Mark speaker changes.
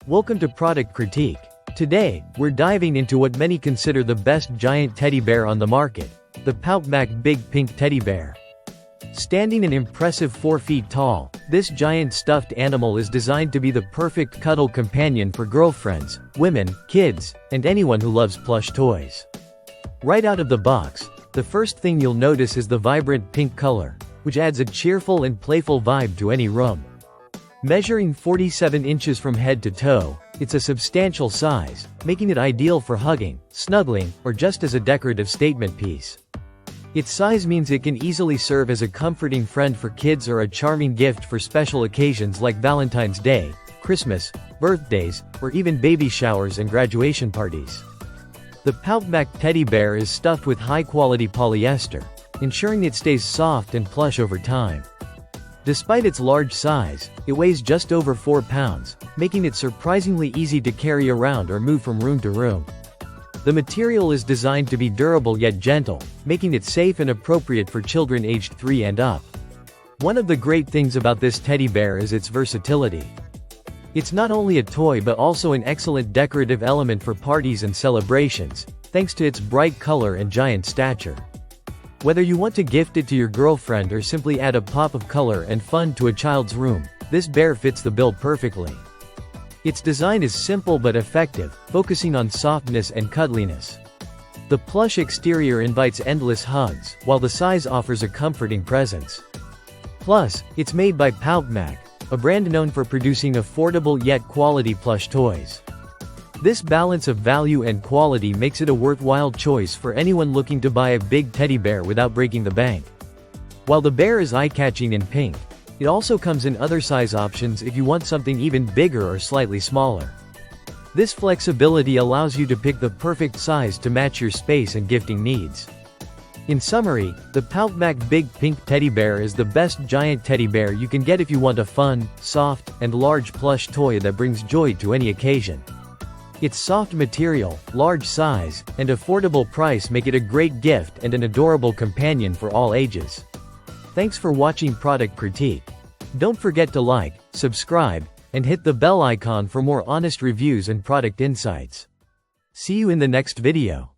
Speaker 1: Welcome to Product Critique. Today, we're diving into what many consider the best giant teddy bear on the market, the Poutmac Big Pink Teddy Bear. Standing an impressive 4 feet tall, this giant stuffed animal is designed to be the perfect cuddle companion for girlfriends, women, kids, and anyone who loves plush toys. Right out of the box, the first thing you'll notice is the vibrant pink color, which adds a cheerful and playful vibe to any room. Measuring 47 inches from head to toe, it's a substantial size, making it ideal for hugging, snuggling, or just as a decorative statement piece. Its size means it can easily serve as a comforting friend for kids or a charming gift for special occasions like Valentine's Day, Christmas, birthdays, or even baby showers and graduation parties. The Poutmac teddy bear is stuffed with high-quality polyester, ensuring it stays soft and plush over time. Despite its large size, it weighs just over 4 pounds, making it surprisingly easy to carry around or move from room to room. The material is designed to be durable yet gentle, making it safe and appropriate for children aged 3 and up. One of the great things about this teddy bear is its versatility. It's not only a toy but also an excellent decorative element for parties and celebrations, thanks to its bright color and giant stature. Whether you want to gift it to your girlfriend or simply add a pop of color and fun to a child's room, this bear fits the bill perfectly. Its design is simple but effective, focusing on softness and cuddliness. The plush exterior invites endless hugs, while the size offers a comforting presence. Plus, it's made by Poutmac, a brand known for producing affordable yet quality plush toys. This balance of value and quality makes it a worthwhile choice for anyone looking to buy a big teddy bear without breaking the bank. While the bear is eye-catching in pink, it also comes in other size options if you want something even bigger or slightly smaller. This flexibility allows you to pick the perfect size to match your space and gifting needs. In summary, the Poutmac Big Pink Teddy Bear is the best giant teddy bear you can get if you want a fun, soft, and large plush toy that brings joy to any occasion. Its soft material, large size, and affordable price make it a great gift and an adorable companion for all ages. Thanks for watching Product Critique. Don't forget to like, subscribe, and hit the bell icon for more honest reviews and product insights. See you in the next video.